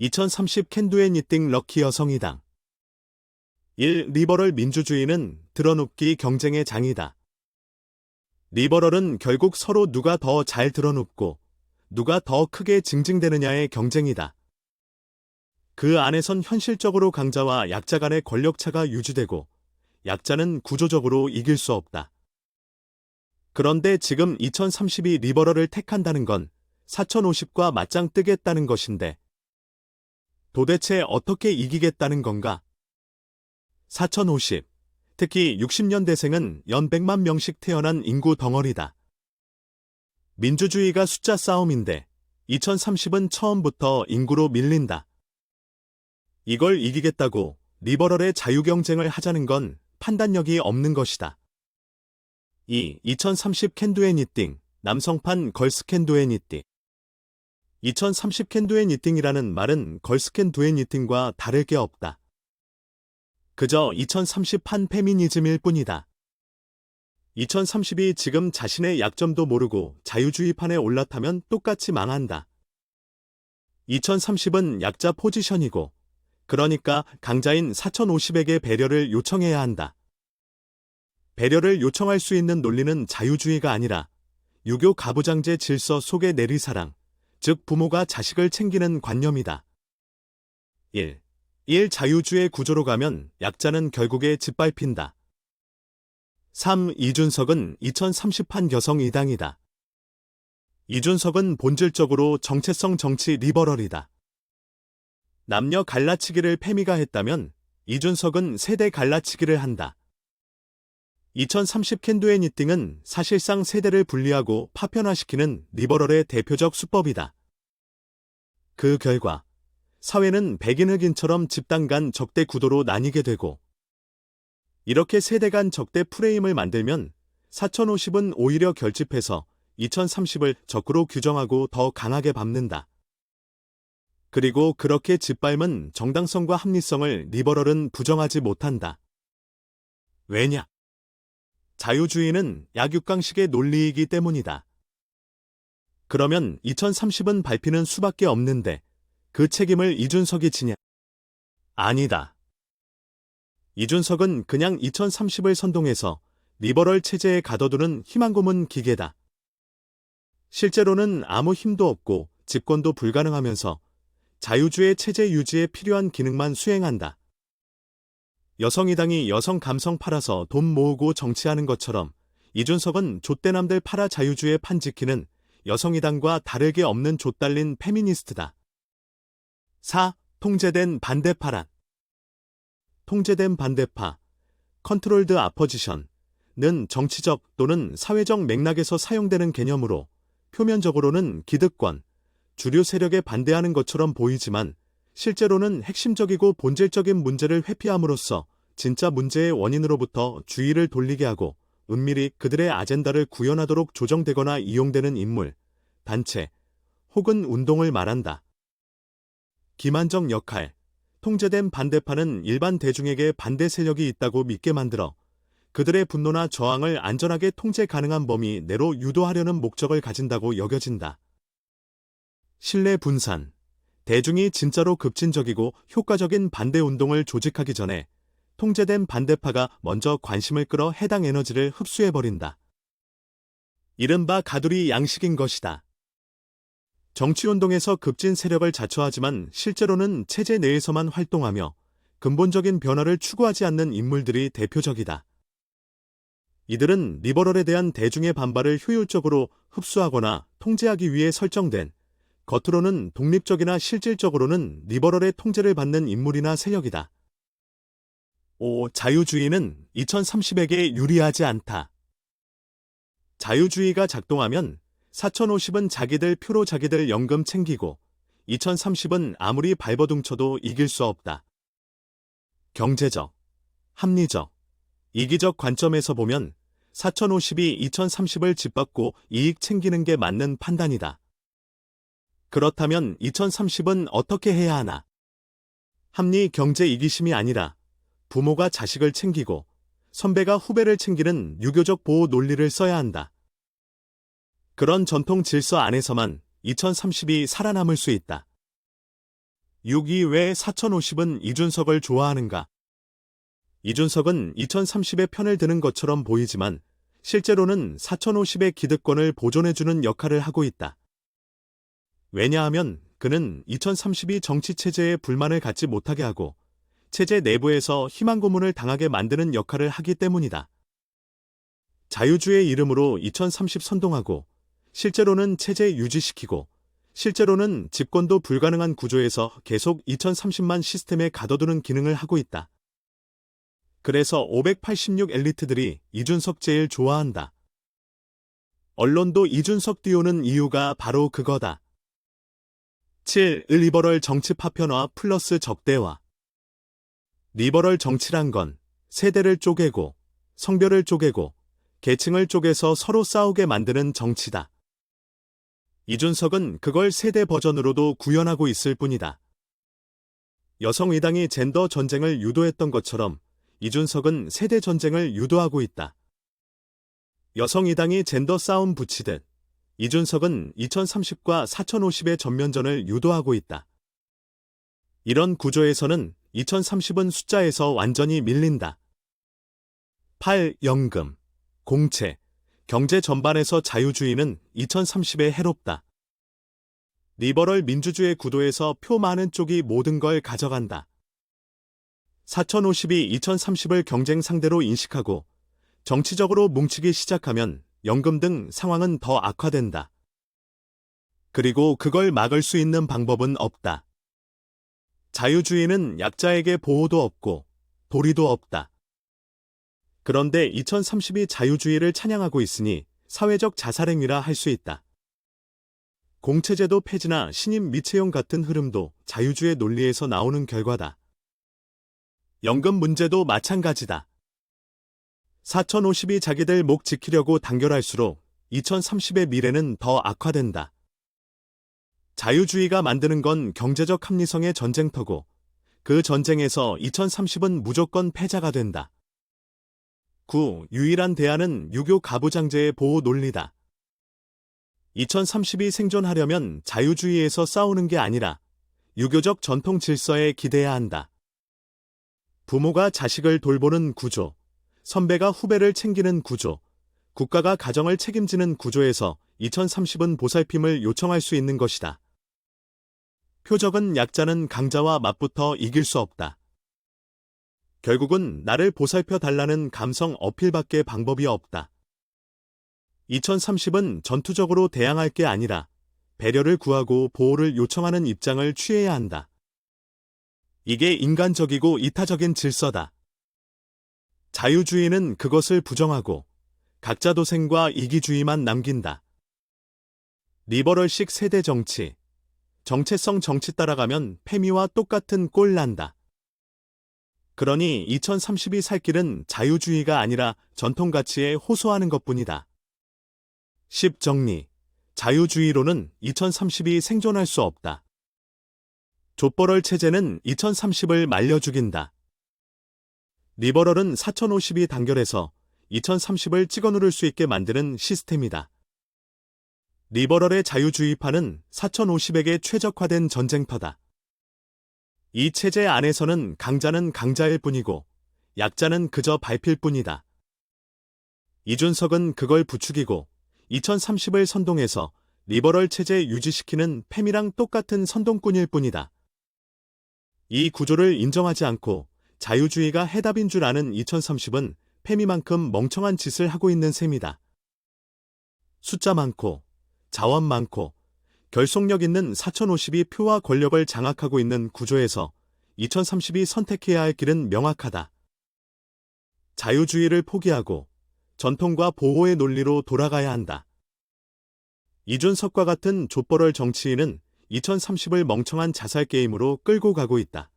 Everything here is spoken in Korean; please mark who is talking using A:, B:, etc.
A: 2030 캔두앤니띵 럭키 여성이당. 1. 리버럴 민주주의는 드러눕기 경쟁의 장이다. 리버럴은 결국 서로 누가 더 잘 드러눕고 누가 더 크게 징징대느냐의 경쟁이다. 그 안에선 현실적으로 강자와 약자 간의 권력차가 유지되고 약자는 구조적으로 이길 수 없다. 그런데 지금 2032 리버럴을 택한다는 건 4050과 맞짱 뜨겠다는 것인데 도대체 어떻게 이기겠다는 건가? 4050, 특히 60년대생은 연 100만 명씩 태어난 인구 덩어리다. 민주주의가 숫자 싸움인데 2030은 처음부터 인구로 밀린다. 이걸 이기겠다고 리버럴의 자유경쟁을 하자는 건 판단력이 없는 것이다. 2. 2030 캔두앤니띵, 남성판 걸스 캔두앤니띵. 2030 캔두앤니띵이라는 말은 걸스 캔두앤니띵과 다를 게 없다. 그저 2030판 페미니즘일 뿐이다. 2030이 지금 자신의 약점도 모르고 자유주의판에 올라타면 똑같이 망한다. 2030은 약자 포지션이고 그러니까 강자인 4050에게 배려를 요청해야 한다. 배려를 요청할 수 있는 논리는 자유주의가 아니라 유교 가부장제 질서 속의 내리사랑, 즉 부모가 자식을 챙기는 관념이다. 1. 자유주의 구조로 가면 약자는 결국에 짓밟힌다. 3. 이준석은 2030판 여성 이당이다. 이준석은 본질적으로 정체성 정치 리버럴이다. 남녀 갈라치기를 페미가 했다면 이준석은 세대 갈라치기를 한다. 2030 캔두앤니띵은 사실상 세대를 분리하고 파편화시키는 리버럴의 대표적 수법이다. 그 결과 사회는 백인 흑인처럼 집단 간 적대 구도로 나뉘게 되고 이렇게 세대 간 적대 프레임을 만들면 4050은 오히려 결집해서 2030을 적으로 규정하고 더 강하게 밟는다. 그리고 그렇게 짓밟은 정당성과 합리성을 리버럴은 부정하지 못한다. 왜냐? 자유주의는 약육강식의 논리이기 때문이다. 그러면 2030은 밟히는 수밖에 없는데 그 책임을 이준석이 지냐? 아니다. 이준석은 그냥 2030을 선동해서 리버럴 체제에 가둬두는 희망 고문 기계다. 실제로는 아무 힘도 없고 집권도 불가능하면서 자유주의 체제 유지에 필요한 기능만 수행한다. 여성이당이 여성 감성 팔아서 돈 모으고 정치하는 것처럼 이준석은 좆대남들 팔아 자유주의 판 지키는 여성이당과 다를 게 없는 좆달린 페미니스트다. 4. 통제된 반대파란. 통제된 반대파, 컨트롤드 아포지션은 정치적 또는 사회적 맥락에서 사용되는 개념으로 표면적으로는 기득권, 주류 세력에 반대하는 것처럼 보이지만 실제로는 핵심적이고 본질적인 문제를 회피함으로써 진짜 문제의 원인으로부터 주의를 돌리게 하고 은밀히 그들의 아젠다를 구현하도록 조정되거나 이용되는 인물, 단체 혹은 운동을 말한다. 기만적 역할, 통제된 반대파는 일반 대중에게 반대 세력이 있다고 믿게 만들어 그들의 분노나 저항을 안전하게 통제 가능한 범위 내로 유도하려는 목적을 가진다고 여겨진다. 신뢰 분산, 대중이 진짜로 급진적이고 효과적인 반대 운동을 조직하기 전에 통제된 반대파가 먼저 관심을 끌어 해당 에너지를 흡수해버린다. 이른바 가두리 양식인 것이다. 정치운동에서 급진 세력을 자처하지만 실제로는 체제 내에서만 활동하며 근본적인 변화를 추구하지 않는 인물들이 대표적이다. 이들은 리버럴에 대한 대중의 반발을 효율적으로 흡수하거나 통제하기 위해 설정된 겉으로는 독립적이나 실질적으로는 리버럴의 통제를 받는 인물이나 세력이다. 5. 자유주의는 2030에게 유리하지 않다. 자유주의가 작동하면 4050은 자기들 표로 자기들 연금 챙기고 2030은 아무리 발버둥쳐도 이길 수 없다. 경제적, 합리적, 이기적 관점에서 보면 4050이 2030을 짓밟고 이익 챙기는 게 맞는 판단이다. 그렇다면 2030은 어떻게 해야 하나? 합리 경제 이기심이 아니라 부모가 자식을 챙기고 선배가 후배를 챙기는 유교적 보호 논리를 써야 한다. 그런 전통 질서 안에서만 2030이 살아남을 수 있다. 6위 왜 4050은 이준석을 좋아하는가? 이준석은 2030의 편을 드는 것처럼 보이지만 실제로는 4050의 기득권을 보존해주는 역할을 하고 있다. 왜냐하면 그는 2030이 정치체제에 불만을 갖지 못하게 하고 체제 내부에서 희망 고문을 당하게 만드는 역할을 하기 때문이다. 자유주의 이름으로 2030 선동하고 실제로는 체제 유지시키고 실제로는 집권도 불가능한 구조에서 계속 2030만 시스템에 가둬두는 기능을 하고 있다. 그래서 586 엘리트들이 이준석 제일 좋아한다. 언론도 이준석 띄우는 이유가 바로 그거다. 7. 리버럴 정치 파편화 플러스 적대화. 리버럴 정치란 건 세대를 쪼개고 성별을 쪼개고 계층을 쪼개서 서로 싸우게 만드는 정치다. 이준석은 그걸 세대 버전으로도 구현하고 있을 뿐이다. 여성의당이 젠더 전쟁을 유도했던 것처럼 이준석은 세대 전쟁을 유도하고 있다. 여성의당이 젠더 싸움 붙이듯 이준석은 2030과 4050의 전면전을 유도하고 있다. 이런 구조에서는 2030은 숫자에서 완전히 밀린다. 8. 연금, 공채, 경제 전반에서 자유주의는 2030에 해롭다. 리버럴 민주주의 구도에서 표 많은 쪽이 모든 걸 가져간다. 4050이 2030을 경쟁 상대로 인식하고 정치적으로 뭉치기 시작하면 연금 등 상황은 더 악화된다. 그리고 그걸 막을 수 있는 방법은 없다. 자유주의는 약자에게 보호도 없고 도리도 없다. 그런데 2030이 자유주의를 찬양하고 있으니 사회적 자살행위라 할 수 있다. 공채제도 폐지나 신임 미채용 같은 흐름도 자유주의 논리에서 나오는 결과다. 연금 문제도 마찬가지다. 4050이 자기들 목 지키려고 단결할수록 2030의 미래는 더 악화된다. 자유주의가 만드는 건 경제적 합리성의 전쟁터고 그 전쟁에서 2030은 무조건 패자가 된다. 9. 유일한 대안은 유교 가부장제의 보호 논리다. 2030이 생존하려면 자유주의에서 싸우는 게 아니라 유교적 전통 질서에 기대야 한다. 부모가 자식을 돌보는 구조, 선배가 후배를 챙기는 구조, 국가가 가정을 책임지는 구조에서 2030은 보살핌을 요청할 수 있는 것이다. 표적은 약자는 강자와 맞붙어 이길 수 없다. 결국은 나를 보살펴 달라는 감성 어필밖에 방법이 없다. 2030은 전투적으로 대항할 게 아니라 배려를 구하고 보호를 요청하는 입장을 취해야 한다. 이게 인간적이고 이타적인 질서다. 자유주의는 그것을 부정하고 각자 도생과 이기주의만 남긴다. 리버럴식 세대 정치, 정체성 정치 따라가면 패미와 똑같은 꼴 난다. 그러니 2030이 살 길은 자유주의가 아니라 전통가치에 호소하는 것뿐이다. 10. 정리. 자유주의로는 2030이 생존할 수 없다. 족벌럴 체제는 2030을 말려 죽인다. 리버럴은 4050이 단결해서 2030을 찍어 누를 수 있게 만드는 시스템이다. 리버럴의 자유주의파는 4050에게 최적화된 전쟁터다. 이 체제 안에서는 강자는 강자일 뿐이고 약자는 그저 밟힐 뿐이다. 이준석은 그걸 부추기고 2030을 선동해서 리버럴 체제 유지시키는 팸이랑 똑같은 선동꾼일 뿐이다. 이 구조를 인정하지 않고 자유주의가 해답인 줄 아는 2030은 팸이만큼 멍청한 짓을 하고 있는 셈이다. 숫자 많고 자원 많고 결속력 있는 4050이 표와 권력을 장악하고 있는 구조에서 2030이 선택해야 할 길은 명확하다. 자유주의를 포기하고 전통과 보호의 논리로 돌아가야 한다. 이준석과 같은 족벌럴 정치인은 2030을 멍청한 자살 게임으로 끌고 가고 있다.